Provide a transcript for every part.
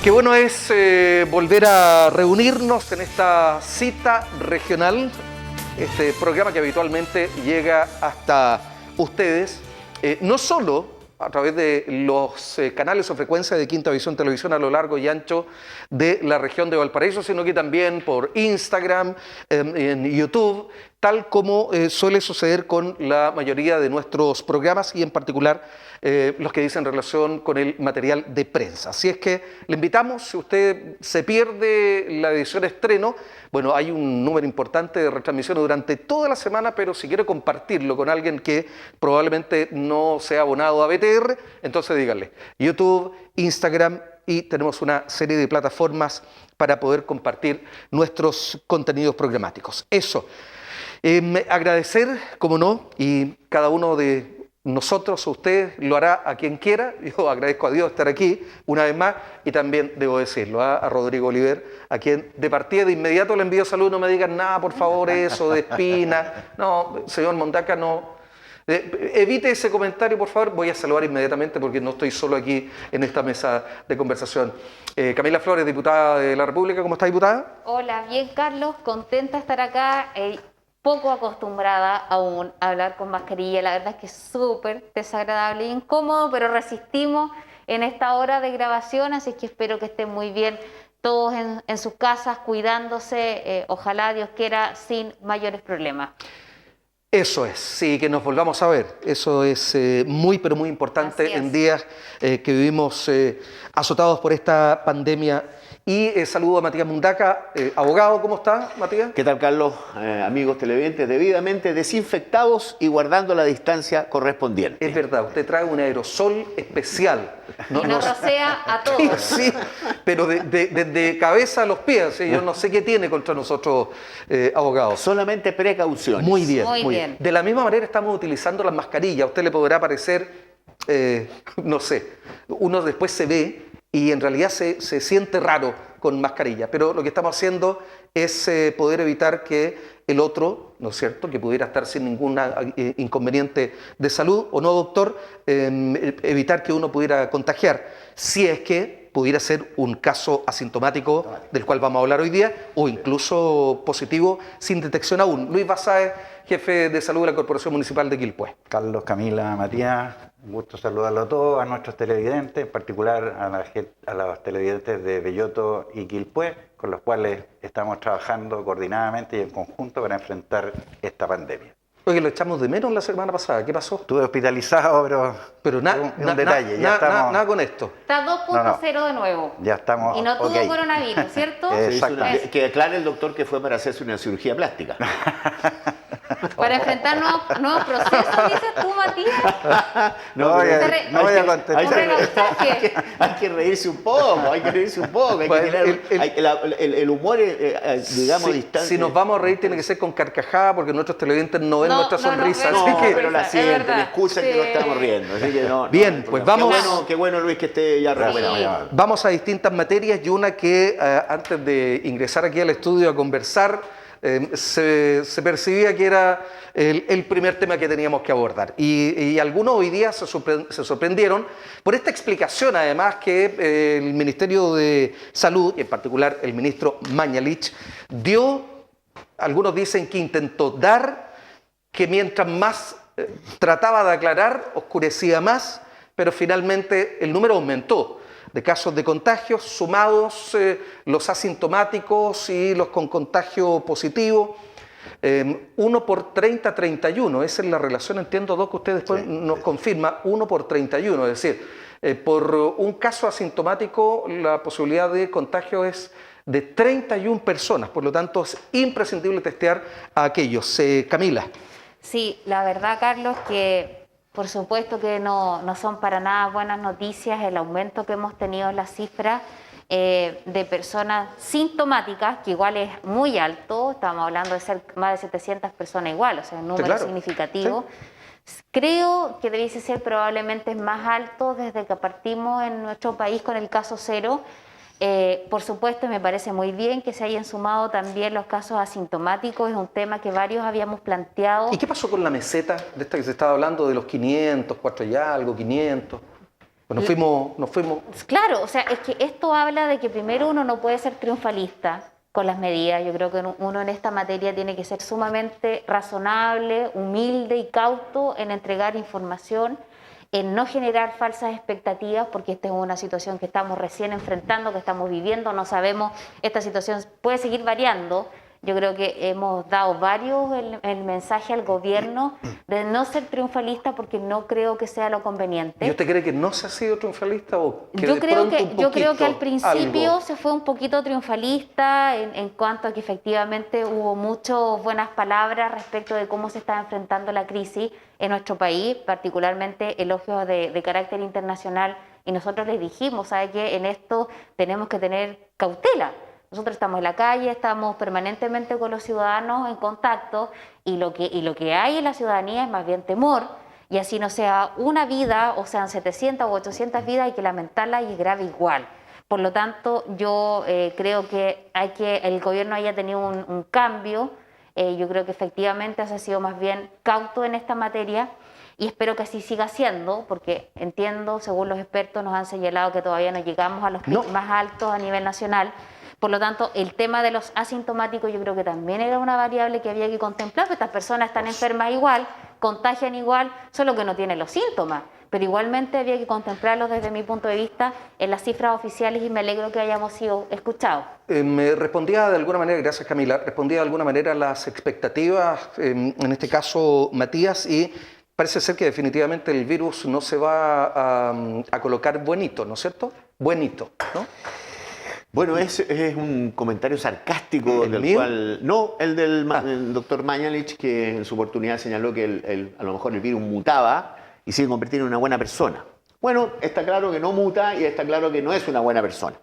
Qué bueno es volver a reunirnos en esta cita regional, este programa que habitualmente llega hasta ustedes, no solo a través de los canales o frecuencias de Quinta Visión Televisión a lo largo y ancho de la región de Valparaíso, sino que también por Instagram, en YouTube, tal como suele suceder con la mayoría de nuestros programas y en particular los que dicen relación con el material de prensa. Así es que le invitamos, si usted se pierde la edición estreno, bueno, hay un número importante de retransmisiones durante toda la semana, pero si quiere compartirlo con alguien que probablemente no sea abonado a BTR, entonces díganle YouTube, Instagram, y tenemos una serie de plataformas para poder compartir nuestros contenidos programáticos. Eso. Agradecer, como no, y cada uno de nosotros, usted lo hará a quien quiera. Yo agradezco a Dios estar aquí una vez más y también debo decirlo a Rodrigo Oliver, a quien de partida de inmediato le envío salud. No me digan nada, por favor, eso de espina. No, señor Mondaca, no. Evite ese comentario, por favor. Voy a saludar inmediatamente porque no estoy solo aquí en esta mesa de conversación. Camila Flores, diputada de la República. ¿Cómo está, diputada? Hola, bien, Carlos. Contenta de estar acá. Poco acostumbrada aún a hablar con mascarilla. La verdad es que es súper desagradable e incómodo, pero resistimos en esta hora de grabación, así que espero que estén muy bien todos en sus casas, cuidándose, ojalá Dios quiera, sin mayores problemas. Eso es, sí, que nos volvamos a ver. Eso es muy, pero muy importante en días que vivimos azotados por esta pandemia. Y saludo a Matías Mundaca, abogado. ¿Cómo está, Matías? ¿Qué tal, Carlos? Amigos televidentes, debidamente desinfectados y guardando la distancia correspondiente. Es verdad, usted trae un aerosol especial. Nos rocea a todos. Sí, pero desde cabeza a los pies. ¿Sí? Yo no sé qué tiene contra nosotros, abogados. Solamente precauciones. Muy bien, muy bien. De la misma manera estamos utilizando las mascarillas. A usted le podrá parecer, no sé, uno después se ve y en realidad se siente raro con mascarilla, pero lo que estamos haciendo es poder evitar que el otro, ¿no es cierto?, que pudiera estar sin ningún inconveniente de salud o no, doctor, evitar que uno pudiera contagiar, si es que pudiera ser un caso asintomático del cual vamos a hablar hoy día, o incluso positivo sin detección aún. Luis Basáez, jefe de salud de la Corporación Municipal de Quilpué. Carlos, Camila, Matías, un gusto saludarlo a todos, a nuestros televidentes, en particular a los televidentes de Belloto y Quilpué, con los cuales estamos trabajando coordinadamente y en conjunto para enfrentar esta pandemia. Oye, lo echamos de menos la semana pasada. ¿Qué pasó? Estuve hospitalizado, pero nada con esto. Está 2.0 de nuevo. Ya estamos. Y no tuvo coronavirus, ¿cierto? Exactamente. Que aclare el doctor que fue para hacerse una cirugía plástica. Para enfrentar nuevos procesos, dices tú, Matías. No voy a contestar. Hay que reírse un poco, hay que tener el humor, digamos, sí, distante. Si nos vamos a reír tiene que ser con carcajada porque nuestros televidentes no ven nuestra sonrisa. No, así que, pero la sienten, excusan que no estamos riendo. Así que bien, pues vamos. Qué bueno, Luis, que esté ya recuperado. Vamos a distintas materias y una que antes de ingresar aquí al estudio a conversar, se percibía que era el primer tema que teníamos que abordar. Y algunos hoy día se sorprendieron por esta explicación, además, que el Ministerio de Salud, y en particular el ministro Mañalich, dio. Algunos dicen que intentó dar, que mientras más trataba de aclarar, oscurecía más, pero finalmente el número aumentó de casos de contagios, sumados los asintomáticos y los con contagio positivo, 1 por 30, 31, esa es la relación, entiendo, Doc, que usted después nos confirma, 1 por 31, es decir, por un caso asintomático la posibilidad de contagio es de 31 personas, por lo tanto es imprescindible testear a aquellos. Camila. Sí, la verdad, Carlos, que por supuesto que no son para nada buenas noticias el aumento que hemos tenido en las cifras de personas sintomáticas, que igual es muy alto, estamos hablando de ser más de 700 personas igual, o sea, un número significativo. Sí. Creo que debiese ser probablemente más alto desde que partimos en nuestro país con el caso cero. Por supuesto, me parece muy bien que se hayan sumado también los casos asintomáticos, es un tema que varios habíamos planteado. ¿Y qué pasó con la meseta de esta que se estaba hablando de los 500, 4 y algo, 500? Pues nos fuimos. Claro, o sea, es que esto habla de que primero uno no puede ser triunfalista con las medidas. Yo creo que uno en esta materia tiene que ser sumamente razonable, humilde y cauto en entregar información, en no generar falsas expectativas, porque esta es una situación que estamos recién enfrentando, que estamos viviendo, no sabemos, esta situación puede seguir variando. Yo creo que hemos dado el mensaje al gobierno de no ser triunfalista, porque no creo que sea lo conveniente. ¿Y usted cree que no se ha sido triunfalista o que Yo de creo pronto que, un yo creo que al poquito, principio algo? se fue un poquito triunfalista en cuanto a que efectivamente hubo muchas buenas palabras respecto de cómo se está enfrentando la crisis en nuestro país, particularmente elogios de carácter internacional, y nosotros les dijimos, ¿sabe qué? En esto tenemos que tener cautela. Nosotros estamos en la calle, estamos permanentemente con los ciudadanos en contacto, y lo que hay en la ciudadanía es más bien temor, y así no sea una vida, o sean 700 o 800 vidas, hay que lamentarla y es grave igual. Por lo tanto, yo creo que el gobierno haya tenido un cambio. Yo creo que efectivamente ha sido más bien cauto en esta materia, y espero que así siga siendo, porque entiendo, según los expertos nos han señalado que todavía no llegamos a los picos más altos a nivel nacional. Por lo tanto, el tema de los asintomáticos yo creo que también era una variable que había que contemplar, porque estas personas están enfermas igual, contagian igual, solo que no tienen los síntomas. Pero igualmente había que contemplarlos desde mi punto de vista en las cifras oficiales, y me alegro que hayamos sido escuchados. Me respondía de alguna manera, gracias Camila, respondía de alguna manera a las expectativas, en este caso Matías, y parece ser que definitivamente el virus no se va a colocar buenito, ¿no es cierto? Buenito, ¿no? Bueno, es un comentario sarcástico ¿El del mío? cual... No, el del doctor Mañalich, que en su oportunidad señaló que a lo mejor el virus mutaba y se convertía en una buena persona. Bueno, está claro que no muta y está claro que no es una buena persona.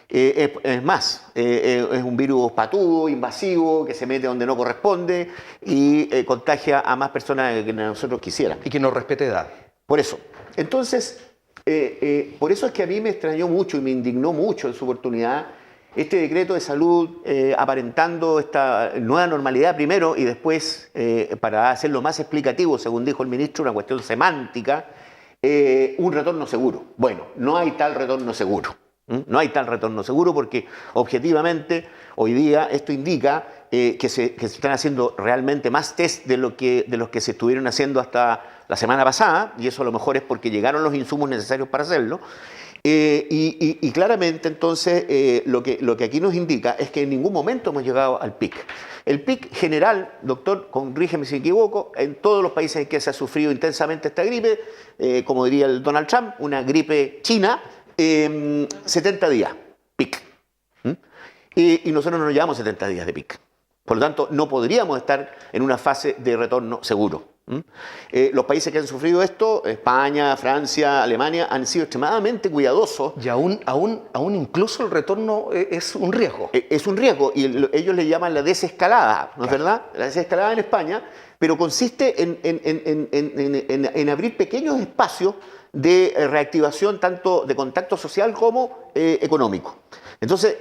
Es más, es un virus patudo, invasivo, que se mete donde no corresponde y contagia a más personas de que nosotros quisiéramos. Y que no respete edad. Por eso. Entonces, por eso es que a mí me extrañó mucho y me indignó mucho en su oportunidad este decreto de salud aparentando esta nueva normalidad primero y después, para hacerlo más explicativo, según dijo el ministro, una cuestión semántica, un retorno seguro. Bueno, no hay tal retorno seguro. No hay tal retorno seguro porque objetivamente hoy día esto indica que se están haciendo realmente más test de los que se estuvieron haciendo hasta la semana pasada, y eso a lo mejor es porque llegaron los insumos necesarios para hacerlo. Y claramente entonces lo que aquí nos indica es que en ningún momento hemos llegado al pic. El pic general, doctor, corrígeme si me equivoco, en todos los países en que se ha sufrido intensamente esta gripe, como diría el Donald Trump, una gripe china, 70 días, pic. Y nosotros no nos llevamos 70 días de pic. Por lo tanto, no podríamos estar en una fase de retorno seguro. Los países que han sufrido esto, España, Francia, Alemania, han sido extremadamente cuidadosos. Y aún incluso el retorno es un riesgo. Es un riesgo, y ellos le llaman la desescalada, ¿no es verdad? La desescalada en España, pero consiste en abrir pequeños espacios de reactivación tanto de contacto social como económico. Entonces,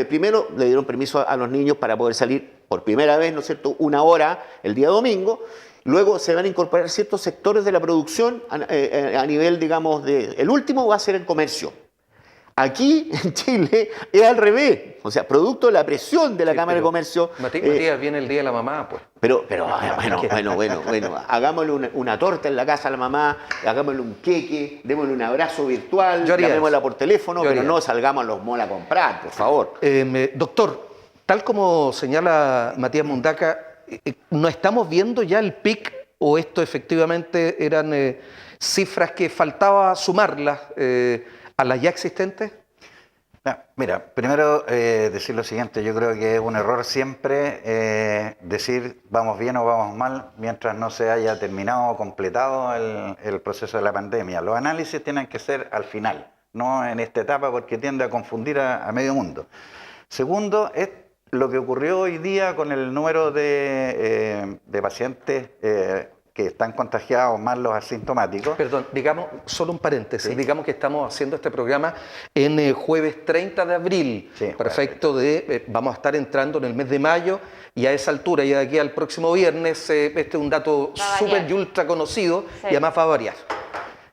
primero le dieron permiso a los niños para poder salir por primera vez, ¿no es cierto?, una hora el día domingo. Luego se van a incorporar ciertos sectores de la producción a nivel, digamos, el último va a ser el comercio. Aquí, en Chile, es al revés. O sea, producto de la presión de la Cámara de Comercio. Matías, viene el día de la mamá, pues. Pero bueno, hagámosle una torta en la casa a la mamá, hagámosle un queque, démosle un abrazo virtual, llamémosla por teléfono, pero no salgamos a los malls a comprar, por favor. Doctor, tal como señala Matías Mundaca, ¿no estamos viendo ya el pic o esto efectivamente eran cifras que faltaba sumarlas a las ya existentes? No, mira, primero decir lo siguiente, yo creo que es un error siempre decir vamos bien o vamos mal mientras no se haya terminado o completado el proceso de la pandemia. Los análisis tienen que ser al final, no en esta etapa, porque tiende a confundir a medio mundo. Segundo, es lo que ocurrió hoy día con el número de pacientes que están contagiados más los asintomáticos. Perdón, digamos, solo un paréntesis, ¿sí? Digamos que estamos haciendo este programa en jueves 30 de abril, sí, perfecto, vamos a estar entrando en el mes de mayo, y a esa altura, y de aquí al próximo viernes, este es un dato súper y ultra conocido, sí. Y además va a variar.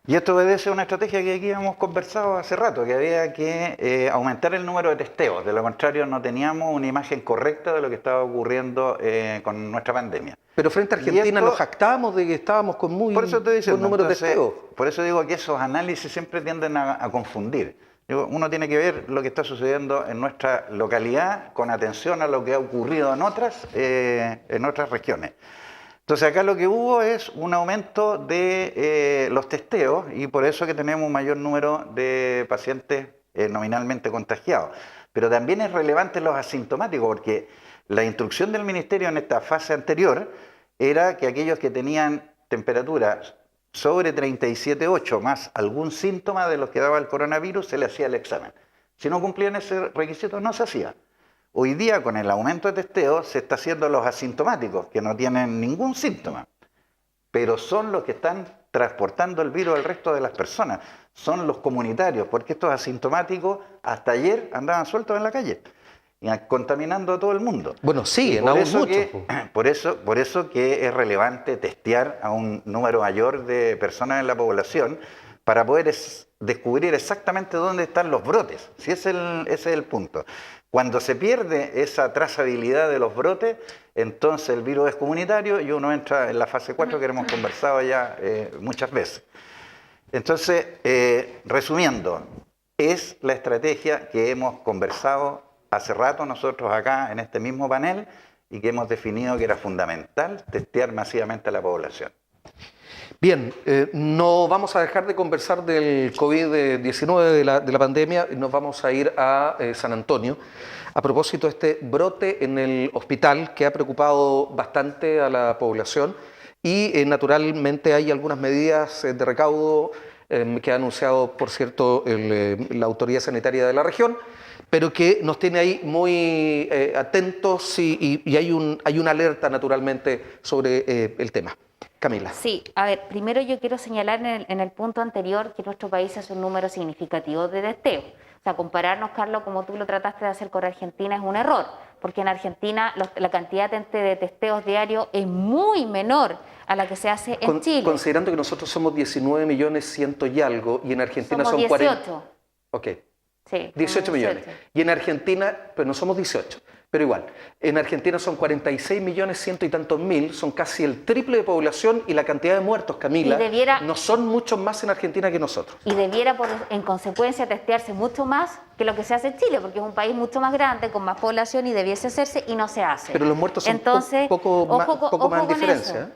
Y esto obedece a una estrategia que aquí hemos conversado hace rato, que había que aumentar el número de testeos. De lo contrario, no teníamos una imagen correcta de lo que estaba ocurriendo con nuestra pandemia. Pero frente a Argentina nos jactábamos de que estábamos con muy por eso estoy diciendo, buen número de testeos. Por eso digo que esos análisis siempre tienden a confundir. Uno tiene que ver lo que está sucediendo en nuestra localidad con atención a lo que ha ocurrido en otras regiones. Entonces acá lo que hubo es un aumento de los testeos y por eso que tenemos un mayor número de pacientes nominalmente contagiados. Pero también es relevante los asintomáticos porque la instrucción del Ministerio en esta fase anterior era que aquellos que tenían temperaturas sobre 37,8 más algún síntoma de los que daba el coronavirus se le hacía el examen. Si no cumplían ese requisito no se hacía. Hoy día, con el aumento de testeo, se está haciendo los asintomáticos, que no tienen ningún síntoma, pero son los que están transportando el virus al resto de las personas. Son los comunitarios, porque estos asintomáticos hasta ayer andaban sueltos en la calle, contaminando a todo el mundo. Bueno, sí, aún mucho. Por eso que es relevante testear a un número mayor de personas en la población para poder descubrir exactamente dónde están los brotes. Si ese es el punto. Cuando se pierde esa trazabilidad de los brotes, entonces el virus es comunitario y uno entra en la fase 4 que hemos conversado ya muchas veces. Entonces, resumiendo, es la estrategia que hemos conversado hace rato nosotros acá en este mismo panel y que hemos definido que era fundamental testear masivamente a la población. Bien, no vamos a dejar de conversar del COVID-19, de la pandemia, nos vamos a ir a San Antonio. A propósito de este brote en el hospital que ha preocupado bastante a la población y naturalmente hay algunas medidas de recaudo que ha anunciado, por cierto, la autoridad sanitaria de la región, pero que nos tiene ahí muy atentos y hay una alerta naturalmente sobre el tema. Camila. Sí, a ver, primero yo quiero señalar en el punto anterior que nuestro país hace un número significativo de testeos. O sea, compararnos, Carlos, como tú lo trataste de hacer con Argentina es un error, porque en Argentina la cantidad de testeos diarios es muy menor a la que se hace en Chile. Considerando que nosotros somos 19.100.000 y algo, y en Argentina somos son 18. 40. Ok. Sí, 18 millones. 18. Y en Argentina, pero no somos 18, pero igual. En Argentina son 46.100.000 y tantos mil, son casi el triple de población y la cantidad de muertos, Camila, no son muchos más en Argentina que nosotros. Y debiera, en consecuencia, testearse mucho más que lo que se hace en Chile, porque es un país mucho más grande, con más población y debiese hacerse y no se hace. Pero los muertos son poco más en diferencia.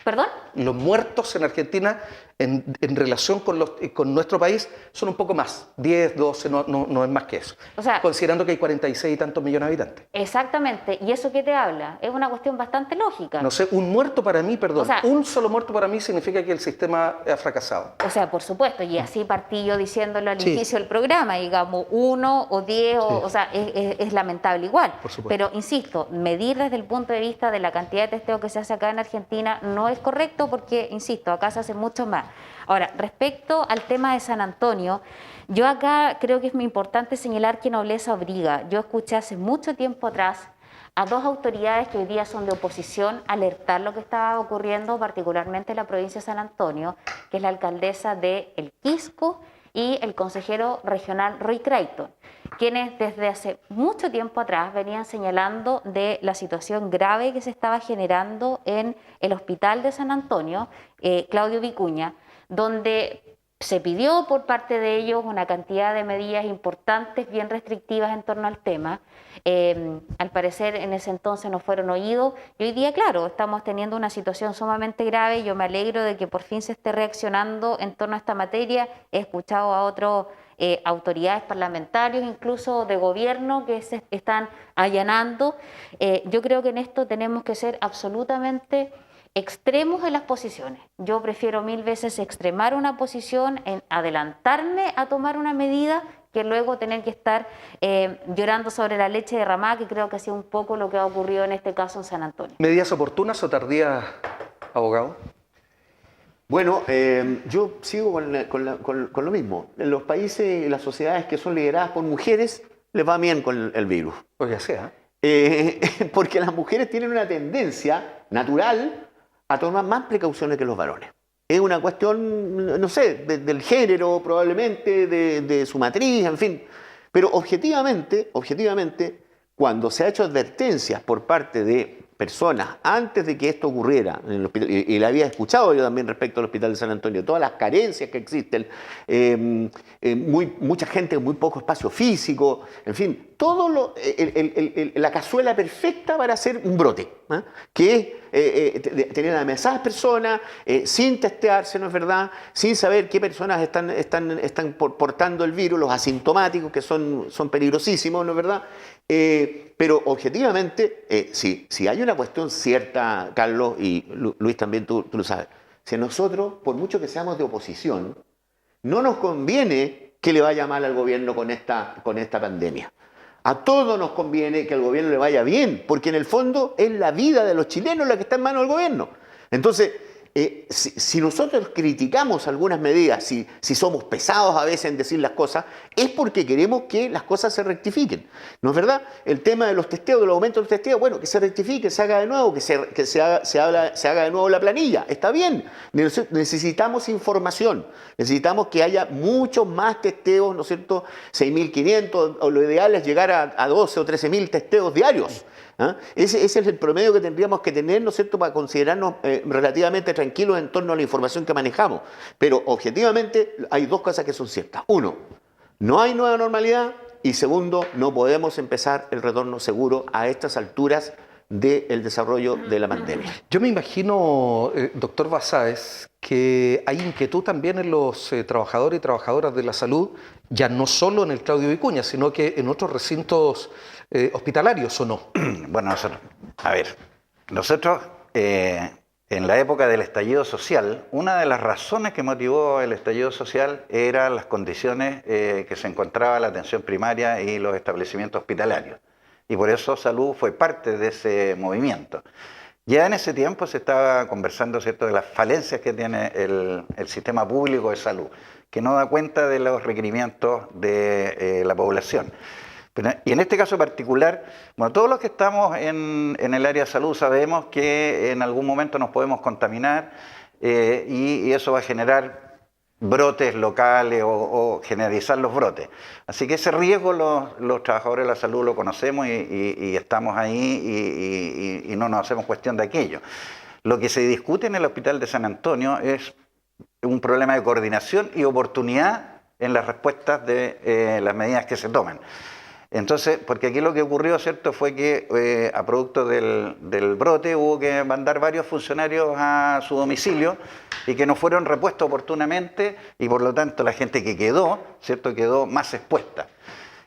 ¿Perdón? Los muertos en Argentina en relación con nuestro país son un poco más, 10, 12, no es más que eso. O sea, considerando que hay 46 y tantos millones de habitantes. Exactamente, ¿y eso qué te habla? Es una cuestión bastante lógica. No sé, un muerto para mí, perdón, o sea, un solo muerto para mí significa que el sistema ha fracasado. O sea, por supuesto, y así partí yo diciéndolo al inicio del programa, digamos, 1 o 10, o sea, es lamentable igual. Por supuesto. Pero, insisto, medir desde el punto de vista de la cantidad de testeo que se hace acá en Argentina no es correcto porque, insisto, acá se hace mucho más. Ahora, respecto al tema de San Antonio, yo acá creo que es muy importante señalar que nobleza obliga. Yo escuché hace mucho tiempo atrás a dos autoridades que hoy día son de oposición alertar lo que estaba ocurriendo, particularmente en la provincia de San Antonio, que es la alcaldesa de El Quisco y el consejero regional Roy Creighton, quienes desde hace mucho tiempo atrás venían señalando de la situación grave que se estaba generando en el hospital de San Antonio, Claudio Vicuña, donde se pidió por parte de ellos una cantidad de medidas importantes, bien restrictivas en torno al tema. Al parecer en ese entonces no fueron oídos y hoy día, claro, estamos teniendo una situación sumamente grave. Yo me alegro de que por fin se esté reaccionando en torno a esta materia. He escuchado a otras autoridades parlamentarias, incluso de gobierno, que se están allanando. Yo creo que en esto tenemos que ser absolutamente extremos en las posiciones. Yo prefiero 1000 veces extremar una posición, en adelantarme a tomar una medida, que luego tener que estar llorando sobre la leche derramada, que creo que ha sido un poco lo que ha ocurrido en este caso en San Antonio. ¿Medidas oportunas o tardías, abogado? Bueno, yo sigo con lo mismo. En los países y las sociedades que son lideradas por mujeres, les va bien con el virus. Pues ya sea. Porque las mujeres tienen una tendencia natural a tomar más precauciones que los varones. es una cuestión, no sé, del género probablemente, de su matriz, en fin. Pero objetivamente, cuando se ha hecho advertencias por parte de personas antes de que esto ocurriera en el hospital, y la había escuchado yo también respecto al Hospital de San Antonio, todas las carencias que existen, mucha gente con muy poco espacio físico, en fin, todo la cazuela perfecta para hacer un brote, ¿eh? Que es tener a esas personas sin testearse, ¿no es verdad? Sin saber qué personas están portando el virus, los asintomáticos, que son peligrosísimos, ¿no es verdad? Pero objetivamente, si hay una cuestión cierta, Carlos, y Luis también tú lo sabes, si a nosotros, por mucho que seamos de oposición, no nos conviene que le vaya mal al gobierno con esta pandemia. A todos nos conviene que al gobierno le vaya bien, porque en el fondo es la vida de los chilenos la que está en manos del gobierno. Entonces, si nosotros criticamos algunas medidas, si somos pesados a veces en decir las cosas, es porque queremos que las cosas se rectifiquen. ¿No es verdad? El tema de los testeos, del aumento de los testeos, bueno, que se rectifique, se haga de nuevo, que se haga de nuevo la planilla. Está bien. Necesitamos información. Necesitamos que haya muchos más testeos, ¿no es cierto? 6.500, o lo ideal es llegar a 12 o 13.000 testeos diarios. ¿Ah? Ese es el promedio que tendríamos que tener, ¿no es cierto?, para considerarnos relativamente tranquilos en torno a la información que manejamos. Pero objetivamente hay dos cosas que son ciertas. Uno, no hay nueva normalidad, y segundo, no podemos empezar el retorno seguro a estas alturas del desarrollo de la pandemia. Yo me imagino, doctor Basáez, que hay inquietud también en los trabajadores y trabajadoras de la salud, ya no solo en el Claudio Vicuña, sino que en otros recintos hospitalarios, ¿o no? Bueno, nosotros en la época del estallido social, una de las razones que motivó el estallido social eran las condiciones que se encontraba la atención primaria y los establecimientos hospitalarios. Y por eso salud fue parte de ese movimiento. Ya en ese tiempo se estaba conversando, ¿cierto?, de las falencias que tiene el sistema público de salud, que no da cuenta de los requerimientos de la población. Y en este caso particular, bueno, todos los que estamos en el área de salud sabemos que en algún momento nos podemos contaminar y eso va a generar brotes locales o generalizar los brotes. Así que ese riesgo los trabajadores de la salud lo conocemos y estamos ahí y no nos hacemos cuestión de aquello. Lo que se discute en el Hospital de San Antonio es un problema de coordinación y oportunidad en las respuestas de las medidas que se toman. Entonces, porque aquí lo que ocurrió, ¿cierto?, fue que a producto del brote hubo que mandar varios funcionarios a su domicilio y que no fueron repuestos oportunamente y por lo tanto la gente que quedó, ¿cierto?, quedó más expuesta.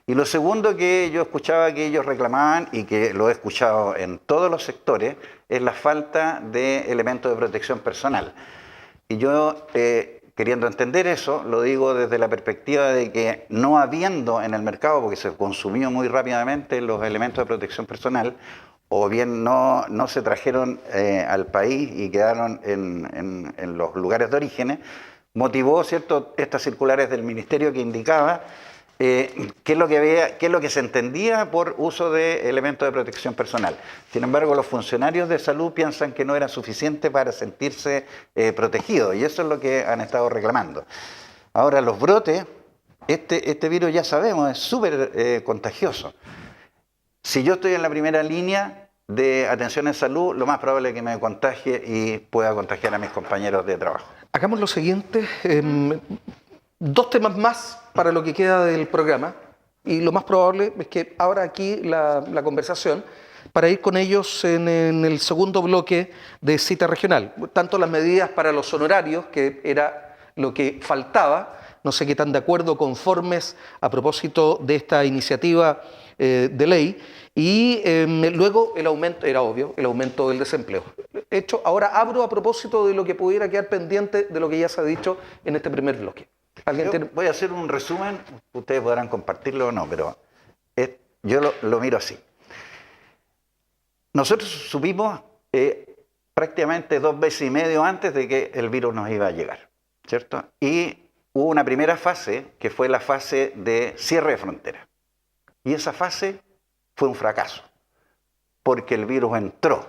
Y lo segundo que yo escuchaba que ellos reclamaban y que lo he escuchado en todos los sectores es la falta de elementos de protección personal. Y yo, queriendo entender eso, lo digo desde la perspectiva de que no habiendo en el mercado, porque se consumió muy rápidamente los elementos de protección personal, o bien no se trajeron al país y quedaron en los lugares de origen, motivó, ¿cierto?, estas circulares del Ministerio que indicaba qué es lo que se entendía por uso de elementos de protección personal. Sin embargo, los funcionarios de salud piensan que no era suficiente para sentirse protegidos, y eso es lo que han estado reclamando. Ahora, los brotes, este virus ya sabemos, es súper contagioso. Si yo estoy en la primera línea de atención en salud, lo más probable es que me contagie y pueda contagiar a mis compañeros de trabajo. Hagamos lo siguiente. Dos temas más para lo que queda del programa, y lo más probable es que abra aquí la conversación para ir con ellos en el segundo bloque de Cita Regional. Tanto las medidas para los honorarios, que era lo que faltaba, no sé qué tan de acuerdo, conformes a propósito de esta iniciativa de ley, y luego el aumento, era obvio, el aumento del desempleo. Hecho, ahora abro a propósito de lo que pudiera quedar pendiente de lo que ya se ha dicho en este primer bloque. Voy a hacer un resumen, ustedes podrán compartirlo o no, pero yo lo miro así. Nosotros supimos prácticamente 2 veces y medio antes de que el virus nos iba a llegar, ¿cierto? Y hubo una primera fase, que fue la fase de cierre de fronteras. Y esa fase fue un fracaso, porque el virus entró.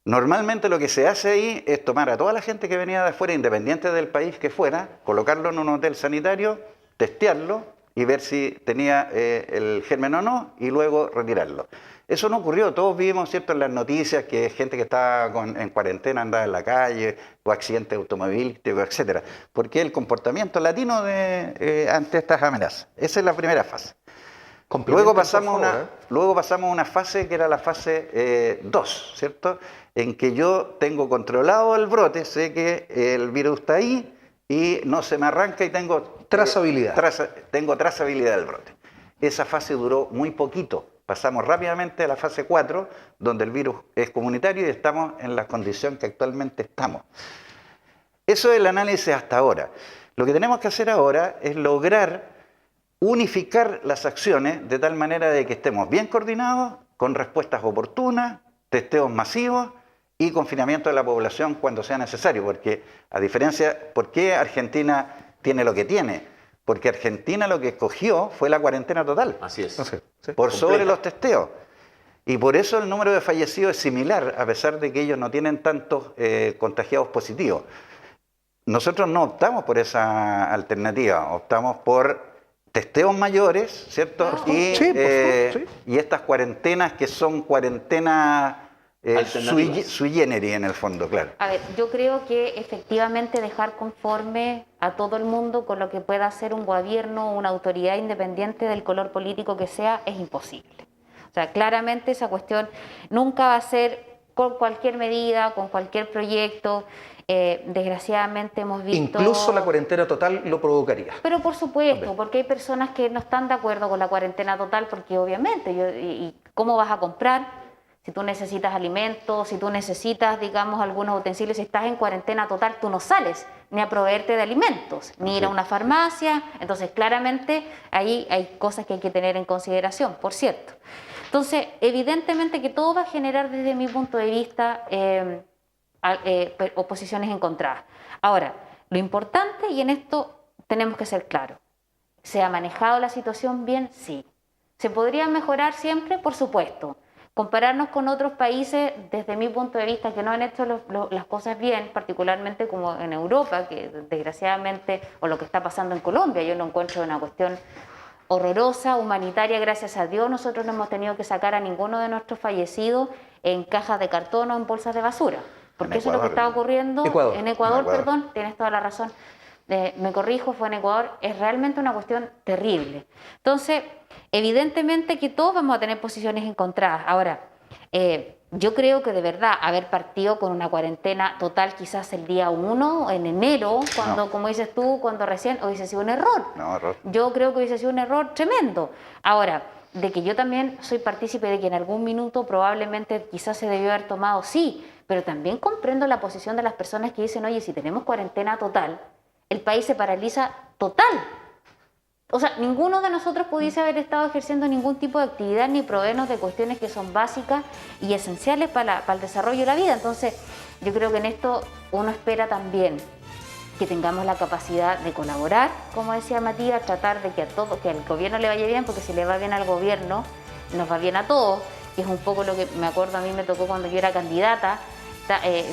Normalmente lo que se hace ahí es tomar a toda la gente que venía de afuera, independiente del país que fuera, colocarlo en un hotel sanitario, testearlo y ver si tenía el germen o no, y luego retirarlo. Eso no ocurrió, todos vimos, ¿cierto?, en las noticias que gente que estaba en cuarentena andaba en la calle, o accidentes automovilísticos, etcétera, porque el comportamiento latino ante estas amenazas. Esa es la primera fase. Luego pasamos a una fase que era la fase 2, ¿cierto?, en que yo tengo controlado el brote, sé que el virus está ahí y no se me arranca y tengo trazabilidad. Tengo trazabilidad del brote. Esa fase duró muy poquito. Pasamos rápidamente a la fase 4, donde el virus es comunitario y estamos en la condición que actualmente estamos. Eso es el análisis hasta ahora. Lo que tenemos que hacer ahora es lograr unificar las acciones de tal manera de que estemos bien coordinados, con respuestas oportunas, testeos masivos y confinamiento de la población cuando sea necesario. Porque, a diferencia, ¿por qué Argentina tiene lo que tiene? Porque Argentina lo que escogió fue la cuarentena total. Así es. Por sobre los testeos. Y por eso el número de fallecidos es similar, a pesar de que ellos no tienen tantos contagiados positivos. Nosotros no optamos por esa alternativa, optamos por testeos mayores, ¿cierto? Y estas cuarentenas que son cuarentenas sui generis en el fondo, claro. A ver, yo creo que efectivamente dejar conforme a todo el mundo con lo que pueda hacer un gobierno o una autoridad independiente del color político que sea es imposible. O sea, claramente esa cuestión nunca va a ser con cualquier medida, con cualquier proyecto. Desgraciadamente hemos visto... Incluso la cuarentena total lo provocaría. Pero por supuesto, porque hay personas que no están de acuerdo con la cuarentena total, porque obviamente, ¿y cómo vas a comprar? Si tú necesitas alimentos, si tú necesitas, digamos, algunos utensilios, si estás en cuarentena total, tú no sales ni a proveerte de alimentos, ni ir a una farmacia. Entonces, claramente, ahí hay cosas que hay que tener en consideración, por cierto. Entonces, evidentemente que todo va a generar, desde mi punto de vista, oposiciones encontradas. Ahora, lo importante, y en esto tenemos que ser claros, ¿se ha manejado la situación bien? Sí. ¿Se podría mejorar siempre? Por supuesto. Compararnos con otros países, desde mi punto de vista, que no han hecho las cosas bien, particularmente como en Europa, que desgraciadamente, o lo que está pasando en Colombia, yo lo encuentro una cuestión horrorosa, humanitaria, gracias a Dios. Nosotros no hemos tenido que sacar a ninguno de nuestros fallecidos en cajas de cartón o en bolsas de basura, porque eso es lo que está ocurriendo en Ecuador, perdón, tienes toda la razón. Me corrijo, fue en Ecuador, es realmente una cuestión terrible. Entonces, evidentemente que todos vamos a tener posiciones encontradas. Ahora, yo creo que de verdad haber partido con una cuarentena total quizás el día 1, en enero, cuando, como dices tú, cuando recién hubiese sido un error. No, error. Yo creo que hubiese sido un error tremendo. Ahora, de que yo también soy partícipe de que en algún minuto probablemente quizás se debió haber tomado, sí, pero también comprendo la posición de las personas que dicen, oye, si tenemos cuarentena total, el país se paraliza total. O sea, ninguno de nosotros pudiese haber estado ejerciendo ningún tipo de actividad ni proveernos de cuestiones que son básicas y esenciales para el desarrollo de la vida. Entonces, yo creo que en esto uno espera también que tengamos la capacidad de colaborar, como decía Matías, tratar de que al gobierno le vaya bien, porque si le va bien al gobierno, nos va bien a todos, que es un poco lo que me acuerdo a mí me tocó cuando yo era candidata.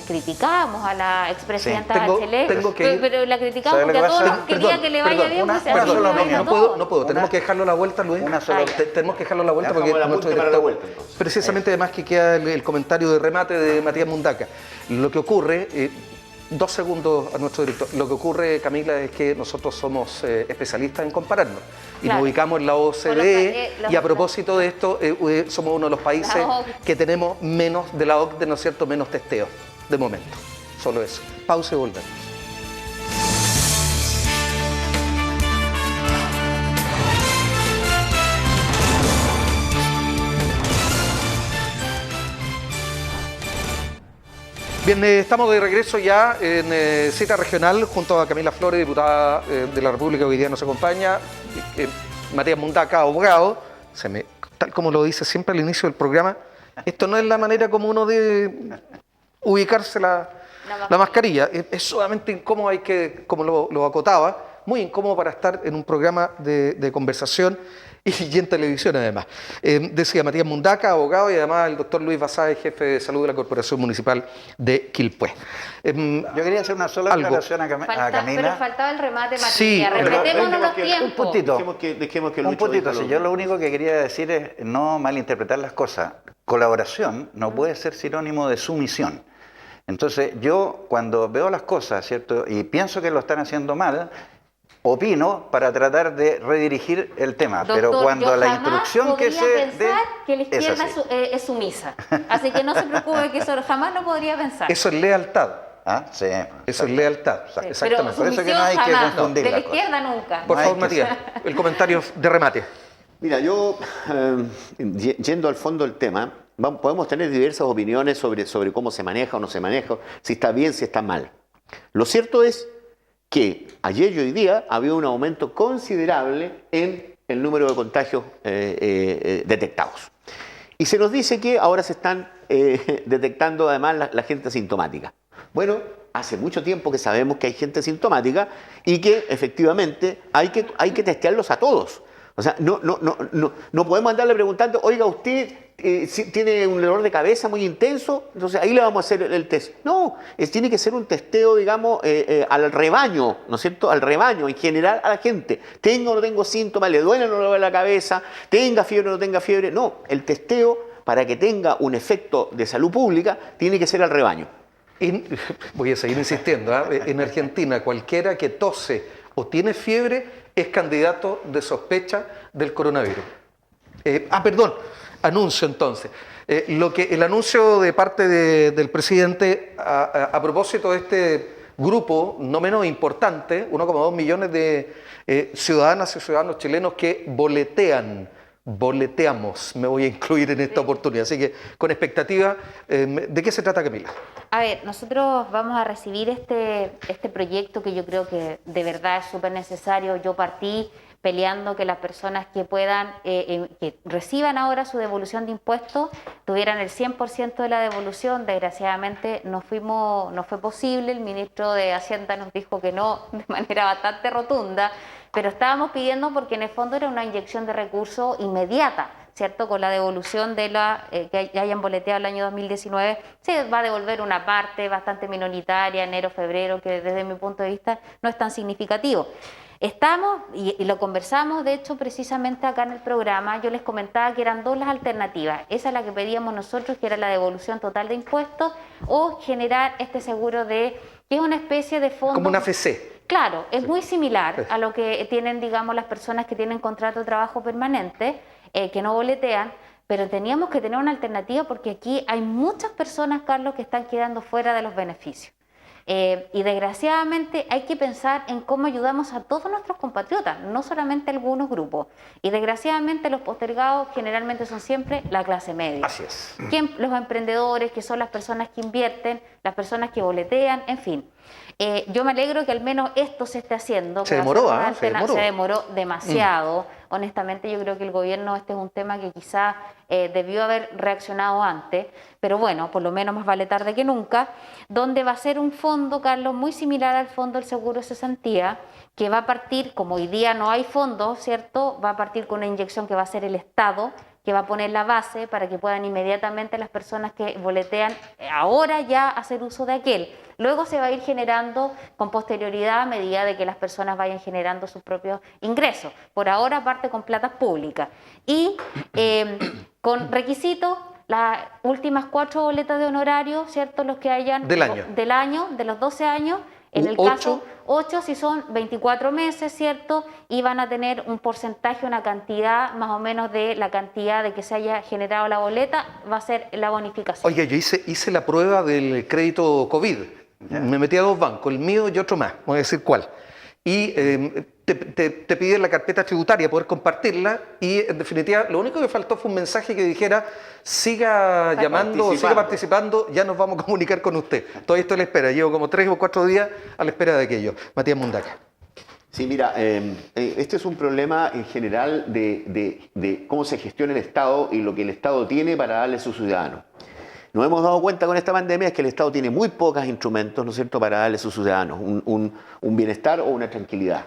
Criticábamos a la expresidenta Bachelet, pero la criticábamos porque a todos nos quería que le vaya bien. No puedo, tenemos que dejarlo a la vuelta, Luis. Tenemos que dejarlo a la vuelta porque nuestro director, precisamente además que queda el comentario de remate de Matías Mundaca. Lo que ocurre, 2 segundos a nuestro director, lo que ocurre, Camila, es que nosotros somos especialistas en compararnos y nos ubicamos en la OCDE y a propósito de esto somos uno de los países que tenemos menos de la OCDE, ¿no es cierto?, menos testeos de momento. Solo eso. Pausa y volvemos. Bien, estamos de regreso ya en cita regional junto a Camila Flores, diputada de la República, hoy día nos acompaña, Matías Mundaca, abogado. Tal como lo dice siempre al inicio del programa, esto no es la manera como uno debe ubicarse la mascarilla. Es sumamente incómodo, como lo acotaba, muy incómodo para estar en un programa de conversación Y en televisión además. Decía Matías Mundaca, abogado, y además el doctor Luis Basáez, jefe de salud de la Corporación Municipal de Quilpué. Yo quería hacer una sola aclaración a Camila. Pero faltaba el remate, Matías. Sí, Respetémonos los tiempos. Un puntito. Dejemos que Un Lucho puntito. diga Si yo lo único que quería decir es no malinterpretar las cosas. Colaboración no puede ser sinónimo de sumisión. Entonces, yo cuando veo las cosas, ¿cierto? Y pienso que lo están haciendo mal, opino para tratar de redirigir el tema. Doctor, pero cuando yo la jamás instrucción que se podría dé pensar que la es izquierda así. es sumisa. Así que no se preocupe, que eso jamás lo podría pensar. Eso es lealtad. ¿Ah? Sí. Eso es lealtad. Sí, Exactamente. Por eso que no hay que jamás, confundir de la las cosas. izquierda nunca. Por No hay favor, que Matías, el comentario de remate. Mira, yo, yendo al fondo del tema, podemos tener diversas opiniones sobre cómo se maneja o no se maneja, si está bien, si está mal. Lo cierto es que ayer y hoy día había un aumento considerable en el número de contagios detectados. Y se nos dice que ahora se están detectando además la gente asintomática. Bueno, hace mucho tiempo que sabemos que hay gente asintomática y que efectivamente hay que testearlos a todos. O sea, no podemos andarle preguntando, oiga, usted si tiene un dolor de cabeza muy intenso, entonces ahí le vamos a hacer el test. No, tiene que ser un testeo, digamos, al rebaño, ¿no es cierto? Al rebaño, en general a la gente. Tenga o no tengo síntomas, le duele o no le duele la cabeza, tenga fiebre o no tenga fiebre. No, el testeo, para que tenga un efecto de salud pública, tiene que ser al rebaño. Voy a seguir insistiendo, en Argentina cualquiera que tose o tiene fiebre es candidato de sospecha del coronavirus. Perdón, anuncio entonces. El anuncio de parte del presidente a propósito de este grupo no menos importante, 1,2 millones de ciudadanas y ciudadanos chilenos que boleteamos, me voy a incluir en esta oportunidad. Así que con expectativa, ¿de qué se trata, Camila? A ver, nosotros vamos a recibir este proyecto que yo creo que de verdad es súper necesario. Yo partí peleando que las personas que puedan, que reciban ahora su devolución de impuestos, tuvieran el 100% de la devolución. Desgraciadamente no fue posible. El ministro de Hacienda nos dijo que no, de manera bastante rotunda, pero estábamos pidiendo porque en el fondo era una inyección de recursos inmediata, ¿cierto? Con la devolución de que hayan boleteado el año 2019, se va a devolver una parte bastante minoritaria, enero, febrero, que desde mi punto de vista no es tan significativo. Estamos, y lo conversamos, de hecho, precisamente acá en el programa, yo les comentaba que eran dos las alternativas. Esa es la que pedíamos nosotros, que era la devolución total de impuestos, o generar este seguro que es una especie de fondo... Como una AFC. Claro, es muy similar a lo que tienen, digamos, las personas que tienen contrato de trabajo permanente, que no boletean, pero teníamos que tener una alternativa porque aquí hay muchas personas, Carlos, que están quedando fuera de los beneficios. Y desgraciadamente hay que pensar en cómo ayudamos a todos nuestros compatriotas, no solamente a algunos grupos. Y desgraciadamente los postergados generalmente son siempre la clase media. Así es. Los emprendedores, que son las personas que invierten, las personas que boletean, en fin. Yo me alegro que al menos esto se esté haciendo. Se demoró, se demoró demasiado. Honestamente, yo creo que el gobierno, este es un tema que quizá debió haber reaccionado antes, pero bueno, por lo menos más vale tarde que nunca, donde va a ser un fondo, Carlos, muy similar al fondo del seguro de cesantía, que va a partir, como hoy día no hay fondos, ¿cierto? Va a partir con una inyección que va a ser el Estado, que va a poner la base para que puedan inmediatamente las personas que boletean ahora ya hacer uso de aquel. Luego se va a ir generando con posterioridad a medida de que las personas vayan generando sus propios ingresos. Por ahora parte con platas públicas. Y con requisitos, las últimas 4 boletas de honorario, ¿cierto? Los que hayan... Del año. De los 12 años. En el 8. caso, 8 si son 24 meses, ¿cierto? Y van a tener un porcentaje, una cantidad más o menos de la cantidad de que se haya generado la boleta, va a ser la bonificación. Oye, yo hice la prueba del crédito COVID. Me metí a 2 bancos, el mío y otro más, voy a decir cuál. Y te piden la carpeta tributaria, poder compartirla, y en definitiva lo único que faltó fue un mensaje que dijera siga llamando, siga participando, ya nos vamos a comunicar con usted. Todavía estoy a la espera, llevo como 3 o 4 días a la espera de aquello. Matías Mundaca. Sí, mira, este es un problema en general de cómo se gestiona el Estado y lo que el Estado tiene para darle a sus ciudadanos. Nos hemos dado cuenta con esta pandemia es que el Estado tiene muy pocos instrumentos, ¿no es cierto?, para darle a sus ciudadanos un bienestar o una tranquilidad.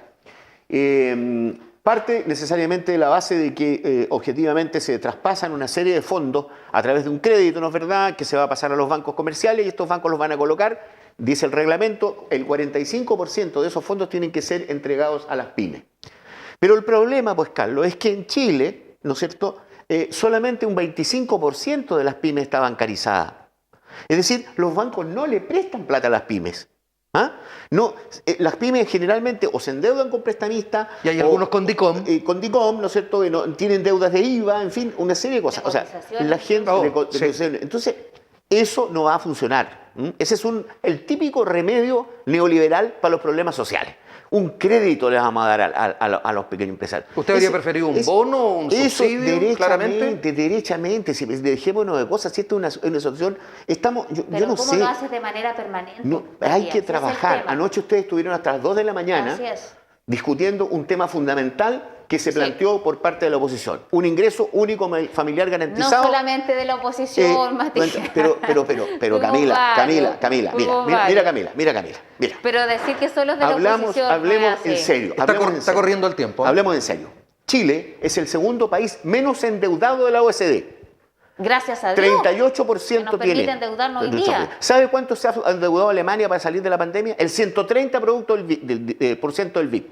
parte necesariamente de la base de que objetivamente se traspasan una serie de fondos a través de un crédito, ¿no es verdad?, que se va a pasar a los bancos comerciales y estos bancos los van a colocar, dice el reglamento, el 45% de esos fondos tienen que ser entregados a las pymes. Pero el problema, pues Carlos, es que en Chile, ¿no es cierto?, solamente un 25% de las pymes está bancarizada. Es decir, los bancos no le prestan plata a las pymes. ¿Ah? No, las pymes generalmente o se endeudan con prestamistas y hay algunos con DICOM. Con DICOM, ¿no es cierto? Que tienen deudas de IVA, en fin, una serie de cosas. O sea, la gente... Entonces, eso no va a funcionar. Ese es el típico remedio neoliberal para los problemas sociales. Un crédito le vamos a dar a los pequeños empresarios. ¿Usted habría preferido un bono o un subsidio, claramente? Derechamente, si dejémonos de cosas, si esta es una solución, estamos, yo no ¿cómo sé. lo haces de manera permanente? No, hay que trabajar. Anoche ustedes estuvieron hasta las 2 de la mañana discutiendo un tema fundamental que se planteó por parte de la oposición. Un ingreso único familiar garantizado. No solamente de la oposición, Matías. Pero Camila, mira. Pero decir que solo es de la oposición. Hablemos en serio. Está corriendo el tiempo. Hablemos en serio. Chile es el segundo país menos endeudado de la OECD. Gracias a Dios. 38% que nos tiene. endeudarnos hoy día. ¿Sabe cuánto se ha endeudado Alemania para salir de la pandemia? El 130% del PIB.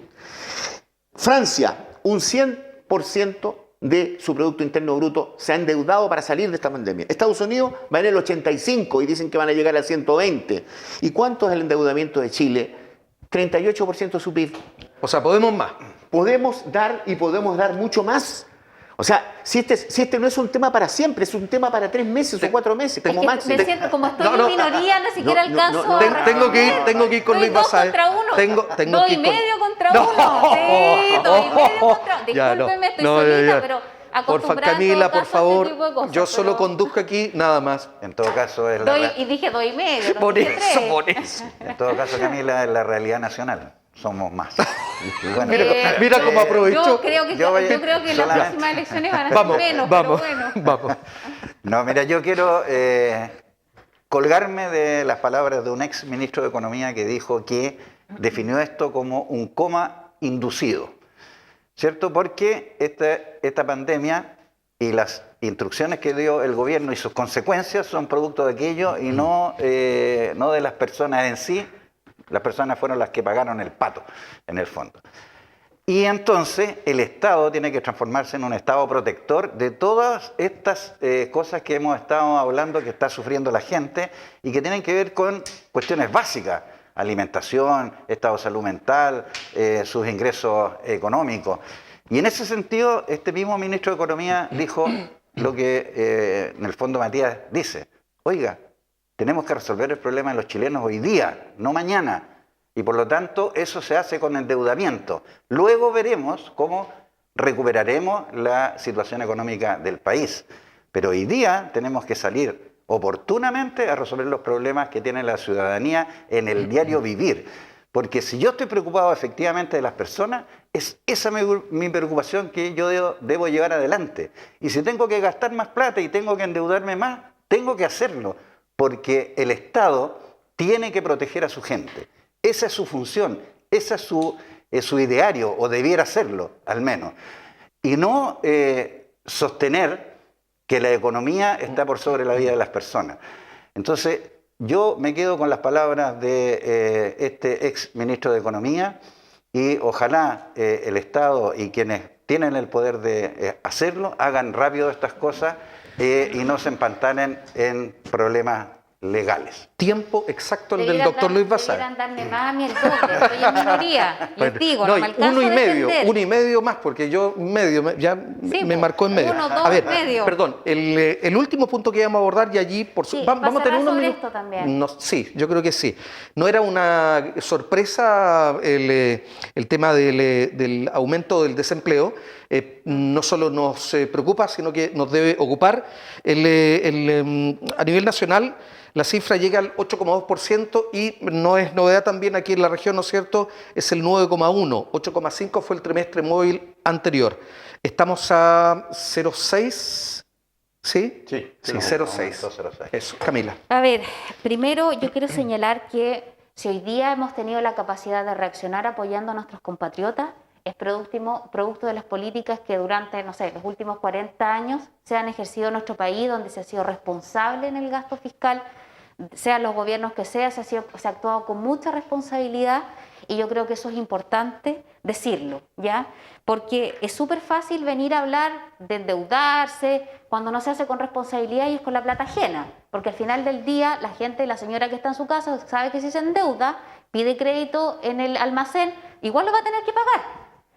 Francia, un 100% de su Producto Interno Bruto se ha endeudado para salir de esta pandemia. Estados Unidos va en el 85% y dicen que van a llegar al 120%. ¿Y cuánto es el endeudamiento de Chile? 38% de su PIB. O sea, podemos más. Podemos dar y podemos dar mucho más. O sea, si este no es un tema para siempre, es un tema para 3 meses o 4 meses, como máximo. Me siento, como estoy en minoría, ni siquiera alcanzo a tengo que ir con Luis Basáez. Tengo que ir con... 2,5 contra 1. Sí, 2,5 contra 1. Discúlpeme, estoy solita, pero Porfa, Camila, por favor, yo solo conduzco aquí, nada más. En todo caso es y dije 2,5. Por eso. En todo caso, Camila, es la realidad nacional. Somos más. Bueno, mira cómo aprovecho. Yo creo que las próximas elecciones van a ser menos, pero bueno. Vamos. No, mira, yo quiero colgarme de las palabras de un ex ministro de Economía que dijo que definió esto como un coma inducido, ¿cierto? Porque esta pandemia y las instrucciones que dio el gobierno y sus consecuencias son producto de aquello y no de las personas en sí. Las personas fueron las que pagaron el pato, en el fondo. Y entonces el Estado tiene que transformarse en un Estado protector de todas estas cosas que hemos estado hablando, que está sufriendo la gente y que tienen que ver con cuestiones básicas: alimentación, estado de salud mental, sus ingresos económicos. Y en ese sentido, este mismo ministro de Economía dijo lo que en el fondo Matías dice: oiga, tenemos que resolver el problema de los chilenos hoy día, no mañana. Y por lo tanto, eso se hace con endeudamiento. Luego veremos cómo recuperaremos la situación económica del país. Pero hoy día tenemos que salir oportunamente a resolver los problemas que tiene la ciudadanía en el diario vivir. Porque si yo estoy preocupado efectivamente de las personas, es esa mi preocupación que yo debo llevar adelante. Y si tengo que gastar más plata y tengo que endeudarme más, tengo que hacerlo. Porque el Estado tiene que proteger a su gente. Esa es su función, ese es su ideario, o debiera serlo, al menos. Y no sostener que la economía está por sobre la vida de las personas. Entonces, yo me quedo con las palabras de este ex ministro de Economía y ojalá el Estado y quienes tienen el poder de hacerlo hagan rápido estas cosas y no se empantanen en problemas legales. Tiempo exacto el del doctor Luis Basáez. Debieran darme más a mí el doble, estoy en minoría. Les digo, no me alcanzo a defender. 1,5 más, porque yo ya sí, me marcó en medio. 1, 2, a ver, medio. Perdón, el último punto que íbamos a abordar y allí, vamos a tener unos minutos. Esto también. No, sí, yo creo que sí. No era una sorpresa el tema del aumento del desempleo. No solo nos preocupa, sino que nos debe ocupar. A nivel nacional, la cifra llega al 8,2% y no es novedad también aquí en la región, ¿no es cierto? Es el 9,1%, 8,5% fue el trimestre móvil anterior. Estamos a 0,6%, ¿sí? Sí, 0,6%. Eso, Camila. A ver, primero yo quiero señalar que si hoy día hemos tenido la capacidad de reaccionar apoyando a nuestros compatriotas, es producto de las políticas que durante, no sé, los últimos 40 años se han ejercido en nuestro país, donde se ha sido responsable en el gasto fiscal, sean los gobiernos que sea, se ha actuado con mucha responsabilidad, y yo creo que eso es importante decirlo, ¿ya? Porque es súper fácil venir a hablar de endeudarse cuando no se hace con responsabilidad y es con la plata ajena, porque al final del día la gente, la señora que está en su casa sabe que si se endeuda, pide crédito en el almacén, igual lo va a tener que pagar,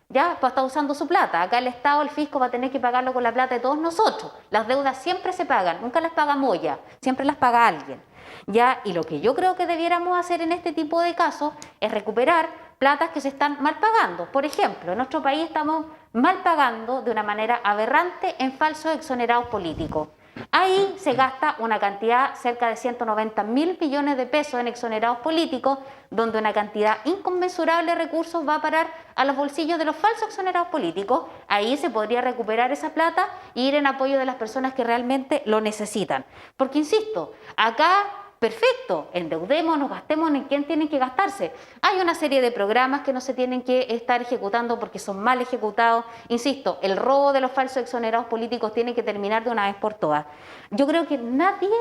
¿ya? Pues está usando su plata. Acá el Estado, el fisco va a tener que pagarlo con la plata de todos nosotros. Las deudas siempre se pagan, nunca las paga Moya, siempre las paga alguien, ¿ya? Y lo que yo creo que debiéramos hacer en este tipo de casos es recuperar platas que se están mal pagando. Por ejemplo, en nuestro país estamos mal pagando de una manera aberrante en falsos exonerados políticos. Ahí se gasta una cantidad cerca de 190.000 millones de pesos en exonerados políticos, donde una cantidad inconmensurable de recursos va a parar a los bolsillos de los falsos exonerados políticos. Ahí se podría recuperar esa plata e ir en apoyo de las personas que realmente lo necesitan. Porque, insisto, acá, perfecto, endeudémonos, gastemos en quién tienen que gastarse. Hay una serie de programas que no se tienen que estar ejecutando porque son mal ejecutados. Insisto, el robo de los falsos exonerados políticos tiene que terminar de una vez por todas. Yo creo que nadie,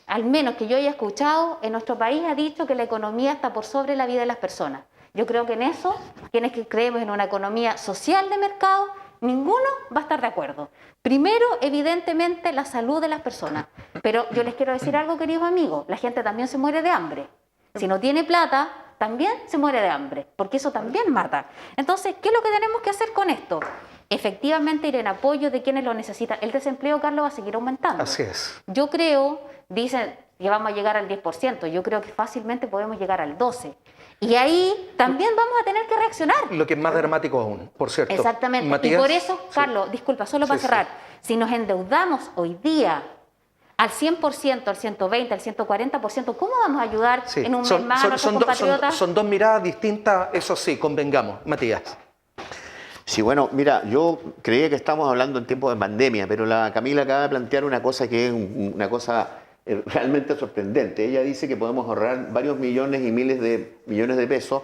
al menos que yo haya escuchado, en nuestro país ha dicho que la economía está por sobre la vida de las personas. Yo creo que en eso, quienes que creemos en una economía social de mercado, ninguno va a estar de acuerdo. Primero, evidentemente, la salud de las personas. Pero yo les quiero decir algo, queridos amigos, la gente también se muere de hambre. Si no tiene plata, también se muere de hambre, porque eso también mata. Entonces, ¿qué es lo que tenemos que hacer con esto? Efectivamente, ir en apoyo de quienes lo necesitan. El desempleo, Carlos, va a seguir aumentando. Así es. Yo creo, dicen que vamos a llegar al 10%, yo creo que fácilmente podemos llegar al 12%. Y ahí también vamos a tener que reaccionar. Lo que es más dramático aún, por cierto. Exactamente. Matías, y por eso, Carlos, disculpa, solo para cerrar, si nos endeudamos hoy día al 100%, al 120%, al 140%, ¿cómo vamos a ayudar en un mes más a nuestros compatriotas? Son dos miradas distintas, eso sí, convengamos. Matías. Sí, bueno, mira, yo creía que estamos hablando en tiempos de pandemia, pero la Camila acaba de plantear una cosa que es una cosa realmente sorprendente. Ella dice que podemos ahorrar varios millones y miles de millones de pesos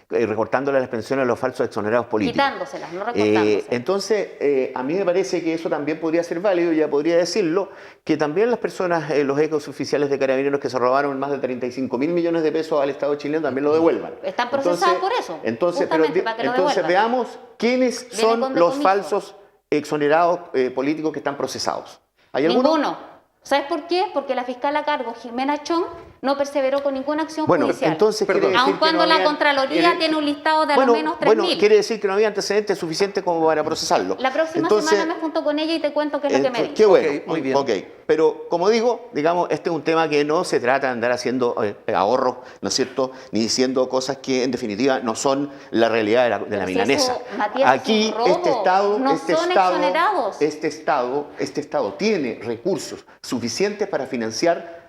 recortándole las pensiones a los falsos exonerados políticos. Quitándoselas, no recortándoselas. Entonces, a mí me parece que eso también podría ser válido, ya podría decirlo, que también las personas, los ex oficiales de Carabineros que se robaron más de 35.000 millones de pesos al Estado chileno también lo devuelvan. Están procesados por eso. Entonces, para que lo devuelvan. veamos quiénes son los falsos exonerados políticos que están procesados. ¿Hay alguno? Ninguno. ¿Sabes por qué? Porque la fiscal a cargo, Jimena Chong, no perseveró con ninguna acción judicial. Entonces quiere decir aun cuando que no la Contraloría tiene un listado de al menos 3.000. Bueno, quiere decir que no había antecedentes suficientes como para procesarlo. La próxima semana me junto con ella y te cuento qué es lo que me dijo. Qué bueno, Okay, muy bien. Pero como digo, digamos, este es un tema que no se trata de andar haciendo ahorros, ¿no es cierto? Ni diciendo cosas que en definitiva no son la realidad de la milanesa. Eso, Matías, aquí es un robo. este Estado tiene recursos suficientes para financiar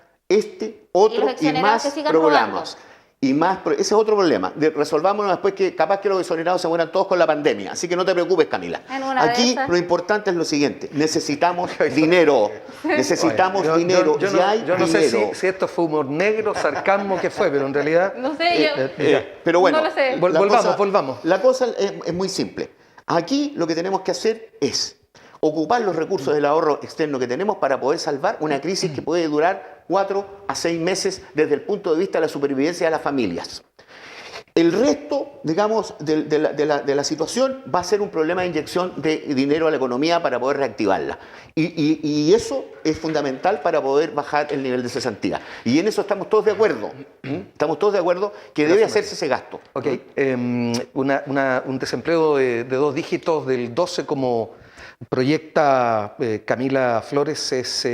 otro y más programas. Ese es otro problema. Resolvámonos después que capaz que los exonerados se mueran todos con la pandemia. Así que no te preocupes, Camila. Aquí lo importante es lo siguiente. Necesitamos dinero. Necesitamos dinero. Yo no sé si esto fue humor negro, sarcasmo, qué fue, pero en realidad... No sé, yo... pero bueno, no lo sé. Volvamos. La cosa es muy simple. Aquí lo que tenemos que hacer es ocupar los recursos del ahorro externo que tenemos para poder salvar una crisis que puede durar 4 a 6 meses desde el punto de vista de la supervivencia de las familias. El resto, digamos, de la situación va a ser un problema de inyección de dinero a la economía para poder reactivarla. Y eso es fundamental para poder bajar el nivel de cesantía. Y en eso estamos todos de acuerdo. Estamos todos de acuerdo que debe hacerse ese gasto. Ok, un desempleo de 2 dígitos del 12 como proyecta Camila Flores es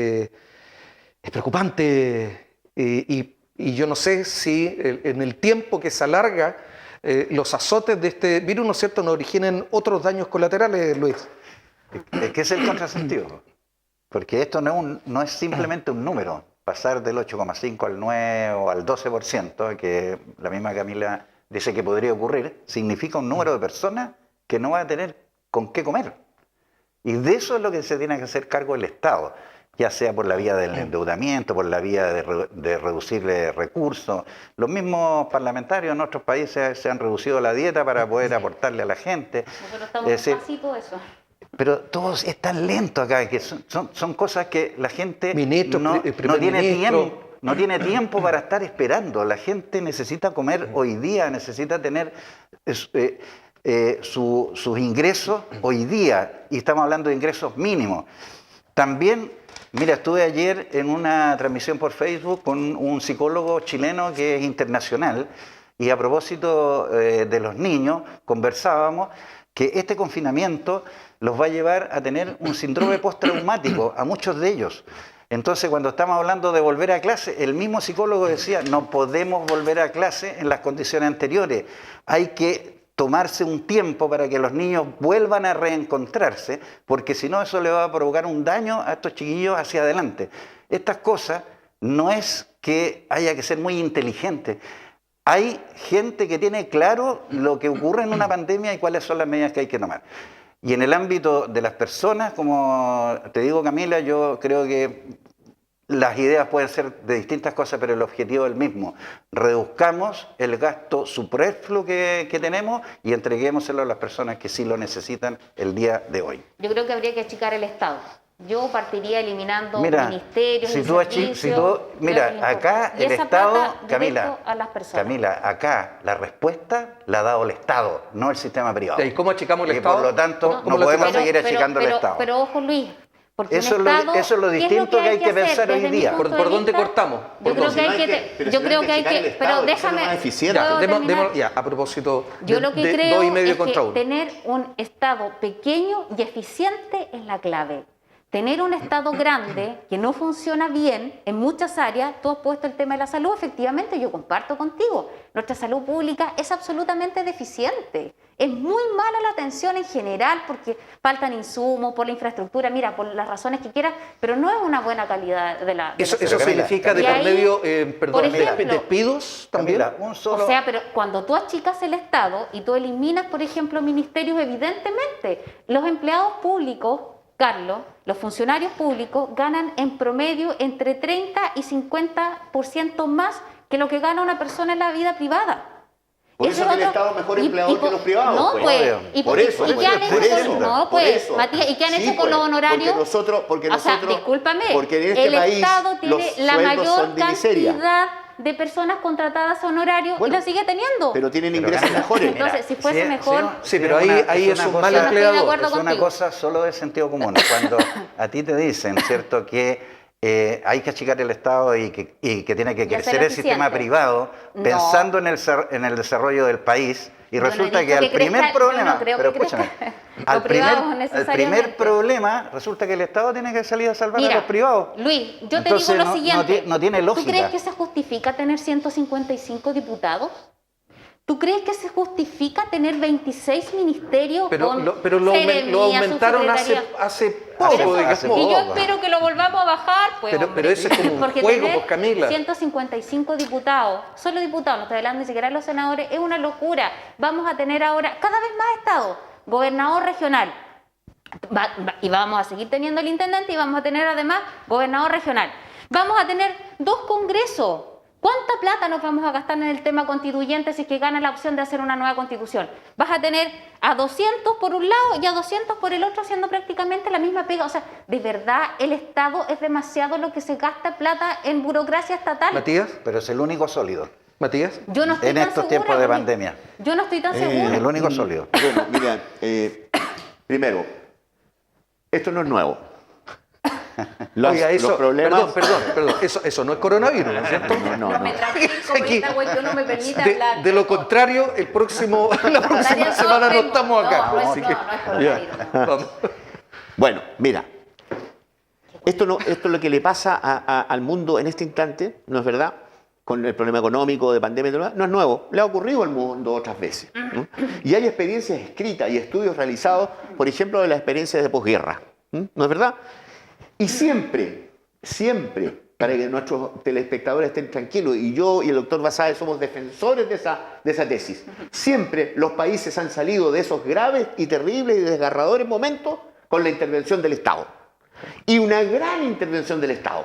preocupante y yo no sé si en el tiempo que se alarga los azotes de este virus, ¿no es cierto?, nos originen otros daños colaterales, Luis. Es que es el contrasentido, porque esto no es simplemente un número, pasar del 8,5 al 9 o al 12%, que la misma Camila dice que podría ocurrir, significa un número de personas que no va a tener con qué comer. Y de eso es lo que se tiene que hacer cargo el Estado. ya sea por la vía del endeudamiento, por la vía de reducir recursos. Los mismos parlamentarios en otros países se han reducido la dieta para poder aportarle a la gente. Nosotros estamos despacito eso. Pero todo es tan lento acá, que son cosas que la gente no tiene tiempo para estar esperando. La gente necesita comer hoy día, necesita tener sus ingresos hoy día, y estamos hablando de ingresos mínimos. También, mira, estuve ayer en una transmisión por Facebook con un psicólogo chileno que es internacional, y a propósito de los niños, conversábamos que este confinamiento los va a llevar a tener un síndrome postraumático a muchos de ellos. Entonces, cuando estamos hablando de volver a clase, el mismo psicólogo decía, no podemos volver a clase en las condiciones anteriores. Hay que tomarse un tiempo para que los niños vuelvan a reencontrarse, porque si no, eso le va a provocar un daño a estos chiquillos hacia adelante. Estas cosas no es que haya que ser muy inteligente. Hay gente que tiene claro lo que ocurre en una pandemia y cuáles son las medidas que hay que tomar. Y en el ámbito de las personas, como te digo, Camila, yo creo que las ideas pueden ser de distintas cosas, pero el objetivo es el mismo. Reduzcamos el gasto superfluo que tenemos y entreguémoselo a las personas que sí lo necesitan el día de hoy. Yo creo que habría que achicar el Estado. Yo partiría eliminando ministerios y servicios. Acá el Estado, Camila, a las personas. Camila, acá la respuesta la ha dado el Estado, no el sistema privado. ¿Y cómo achicamos el Estado? Por lo tanto, no podemos seguir achicando el Estado. Pero ojo, Luis, porque eso es lo distinto que hay que pensar hoy día. ¿Por dónde cortamos? Yo creo que hay que, pero déjame, a propósito yo lo que creo 2,5 es contra 1. Tener un Estado pequeño y eficiente es la clave. Tener un Estado grande que no funciona bien en muchas áreas, tú has puesto el tema de la salud, efectivamente yo comparto contigo, nuestra salud pública es absolutamente deficiente, es muy mala la atención en general porque faltan insumos, por la infraestructura, mira, por las razones que quieras, pero no es una buena calidad de la Eso salud. significa de por medio, por ejemplo, despidos también. Camila, O sea, pero cuando tú achicas el Estado y tú eliminas, por ejemplo, ministerios, evidentemente, los empleados públicos, Carlos, los funcionarios públicos ganan en promedio entre 30 y 50% más que lo que gana una persona en la vida privada. Por eso es el Estado mejor empleador que los privados. No, pues. ¿Y qué han hecho? Matías, ¿y qué han hecho con los honorarios? Porque nosotros, discúlpame, porque en este el país Estado tiene los la sueldos mayor son de miseria. cantidad de personas contratadas a honorario y la sigue teniendo. Pero tienen ingresos mejores. Entonces, si fuese mejor... Sí, pero ahí es un mal empleador. Es una cosa solo de sentido común. Cuando a ti te dicen, ¿cierto?, que hay que achicar el Estado y que tiene que crecer el sistema privado pensando en el desarrollo del país. Y resulta que al primer problema, pero escúchame, al primer problema resulta que el Estado tiene que salir a salvar a los privados. Luis, yo te digo lo siguiente. No tiene lógica. ¿Tú crees que se justifica tener 155 diputados? ¿Tú crees que se justifica tener 26 ministerios pero lo aumentaron hace poco, digamos. Y yo espero que lo volvamos a bajar, pues, pero eso es como un porque juego, tener pues, Camila. 155 diputados, solo diputados, no estoy hablando ni siquiera de los senadores, es una locura. Vamos a tener ahora cada vez más estados, gobernador regional, y vamos a seguir teniendo el intendente y vamos a tener además gobernador regional. Vamos a tener 2 congresos. ¿Cuánta plata nos vamos a gastar en el tema constituyente si es que gana la opción de hacer una nueva constitución? Vas a tener a 200 por un lado y a 200 por el otro haciendo prácticamente la misma pega. O sea, de verdad el Estado es demasiado lo que se gasta plata en burocracia estatal. Matías. Pero es el único sólido. Matías. Yo no estoy en tan estos segura, tiempos de pandemia. Yo no estoy tan segura. El único sólido. Bueno, mira, primero, esto no es nuevo. Oiga, eso, los problemas... perdón, eso no es coronavirus, ¿no es cierto? No. Me tranquilizo porque esta cuestión no me permite hablar. De lo contrario, la próxima semana no estamos acá. No es coronavirus. Vamos. Bueno, mira, esto es lo que le pasa al mundo en este instante, ¿no es verdad? Con el problema económico, de pandemia, no es nuevo, le ha ocurrido al mundo otras veces, ¿no? Y hay experiencias escritas y estudios realizados, por ejemplo, de las experiencias de posguerra, ¿no es verdad? Y siempre, para que nuestros telespectadores estén tranquilos, y yo y el doctor Basáez somos defensores de esa tesis, siempre los países han salido de esos graves y terribles y desgarradores momentos con la intervención del Estado. y una gran intervención del Estado.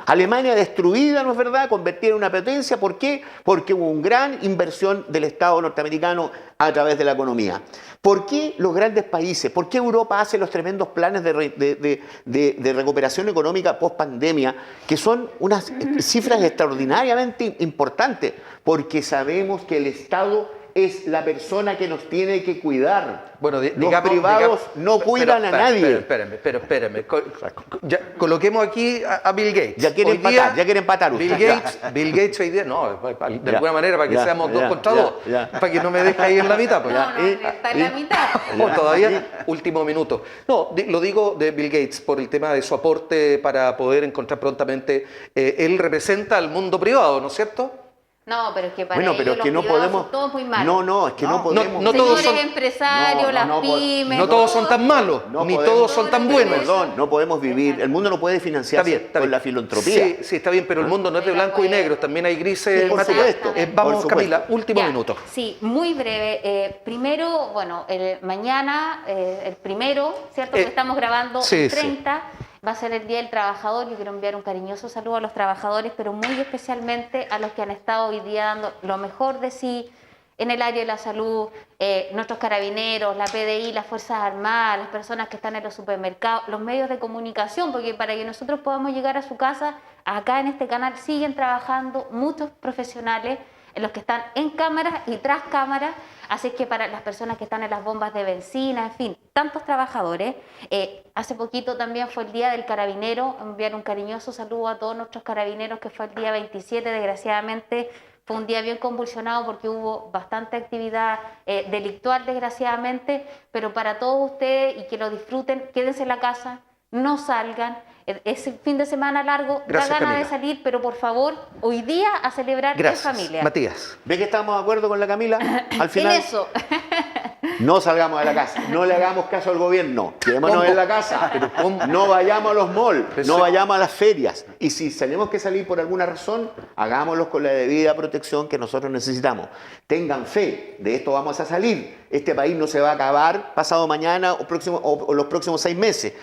Alemania destruida, ¿no es verdad?, convertida en una potencia. ¿Por qué? Porque hubo una gran inversión del Estado norteamericano a través de la economía. ¿Por qué los grandes países? ¿Por qué Europa hace los tremendos planes de recuperación económica post-pandemia, que son unas cifras extraordinariamente importantes? Porque sabemos que el Estado es la persona que nos tiene que cuidar. Bueno, los privados no cuidan a nadie. Espérame. Coloquemos aquí a Bill Gates. Ya quiere empatar usted. Bill Gates hoy día, no, de alguna manera para que seamos 2 contra 2, para que no me deje ahí en la mitad. Pues. No, está en la mitad. Todavía, último minuto. No, lo digo de Bill Gates por el tema de su aporte para poder encontrar prontamente. Él representa al mundo privado, ¿no es cierto? No, pero es que para ellos pero es que los no privados podemos. son todos muy malos. No, es que no podemos. No todos Señores son empresarios, las pymes. No todos son tan malos, ni todos son tan buenos. Perdón, no podemos vivir. El mundo no puede financiarse con la filantropía. Sí, está bien, pero el mundo no es de blanco y negro, también hay grises. Por supuesto. Vamos, Camila, último minuto. Sí, muy breve. Primero, bueno, mañana, el primero, ¿cierto? Que estamos grabando el 30. Va a ser el Día del Trabajador. Yo quiero enviar un cariñoso saludo a los trabajadores, pero muy especialmente a los que han estado hoy día dando lo mejor de sí en el área de la salud, nuestros carabineros, la PDI, las Fuerzas Armadas, las personas que están en los supermercados, los medios de comunicación, porque para que nosotros podamos llegar a su casa, acá en este canal siguen trabajando muchos profesionales, en los que están en cámaras y tras cámaras. Así que para las personas que están en las bombas de benzina, en fin, tantos trabajadores. Hace poquito también fue el Día del Carabinero. Enviar un cariñoso saludo a todos nuestros carabineros, que fue el día 27. Desgraciadamente fue un día bien convulsionado porque hubo bastante actividad delictual, desgraciadamente. Pero para todos ustedes, y que lo disfruten, quédense en la casa, no salgan. Ese fin de semana largo, Gracias, da ganas Camila. de salir, pero por favor, hoy día a celebrar en familia. Matías. ¿Ve que estamos de acuerdo con la Camila? Al final, En eso. no salgamos de la casa, no le hagamos caso al gobierno, quedémonos en la casa, no vayamos a los malls, no vayamos a las ferias. Y si tenemos que salir por alguna razón, hagámoslo con la debida protección que nosotros necesitamos. Tengan fe, de esto vamos a salir. Este país no se va a acabar pasado mañana o los próximos 6 meses.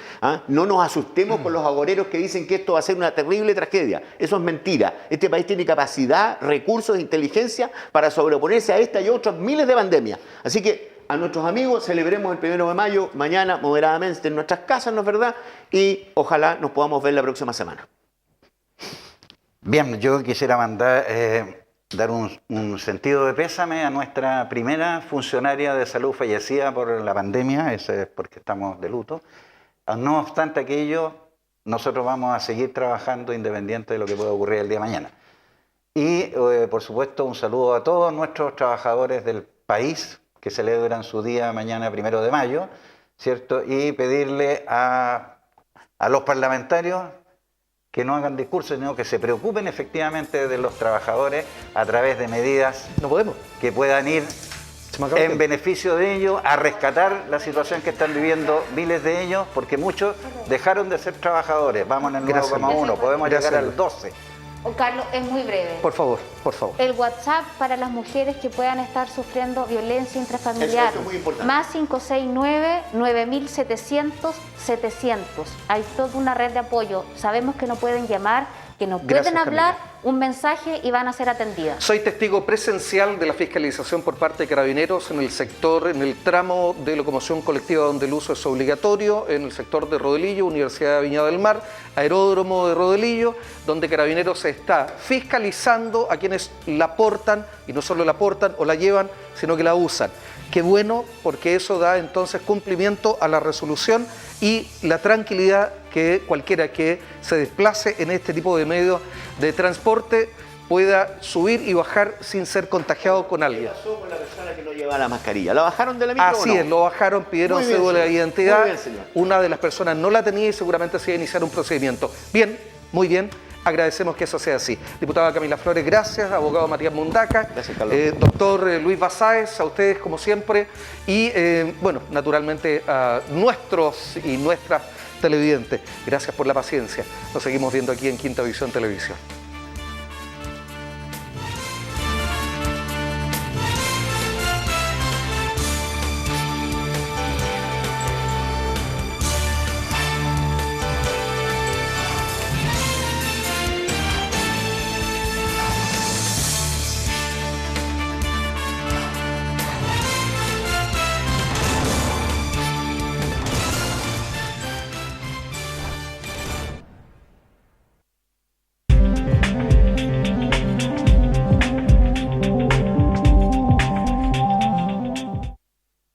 No nos asustemos con los agoreros que dicen que esto va a ser una terrible tragedia. Eso es mentira. Este país tiene capacidad, recursos e inteligencia para sobreponerse a esta y otras miles de pandemias. Así que a nuestros amigos celebremos el 1 de mayo, mañana moderadamente en nuestras casas, ¿no es verdad? Y ojalá nos podamos ver la próxima semana. Bien, yo quisiera dar un sentido de pésame a nuestra primera funcionaria de salud fallecida por la pandemia, eso es porque estamos de luto. No obstante aquello, nosotros vamos a seguir trabajando independiente de lo que pueda ocurrir el día de mañana. Y, por supuesto, un saludo a todos nuestros trabajadores del país que celebran su día mañana 1 de mayo, ¿cierto? Y pedirle a los parlamentarios que no hagan discursos, sino que se preocupen efectivamente de los trabajadores a través de medidas que puedan ir en beneficio de ellos, a rescatar la situación que están viviendo miles de ellos, porque muchos dejaron de ser trabajadores. Vamos en el 9,1, podemos llegar al 12. Carlos, es muy breve. Por favor. El WhatsApp para las mujeres que puedan estar sufriendo violencia intrafamiliar. Eso es muy importante. Más 569-9700-700. Hay toda una red de apoyo. Sabemos que no pueden llamar, que no pueden hablar, Camila. un mensaje y van a ser atendidas. Soy testigo presencial de la fiscalización por parte de Carabineros en el sector, en el tramo de locomoción colectiva donde el uso es obligatorio, en el sector de Rodelillo, Universidad de Viña del Mar, aeródromo de Rodelillo, donde Carabineros se está fiscalizando a quienes la portan, y no solo la portan o la llevan, sino que la usan. Qué bueno, porque eso da entonces cumplimiento a la resolución y la tranquilidad que cualquiera que se desplace en este tipo de medios de transporte pueda subir y bajar sin ser contagiado con alguien. ¿Qué pasó con la persona que no lleva la mascarilla? ¿La bajaron de la micro Así o no? es, lo bajaron, pidieron Muy bien, cédula de señor. identidad. Muy bien, señor. Una de las personas no la tenía y seguramente se iba a iniciar un procedimiento. Bien, muy bien. Agradecemos que eso sea así. Diputada Camila Flores, gracias. Abogado Matías Mundaca. Gracias, Carlos. Doctor Luis Basáez, a ustedes como siempre. Y, bueno, naturalmente a nuestros y nuestras televidentes. Gracias por la paciencia. Nos seguimos viendo aquí en Quinta Visión Televisión.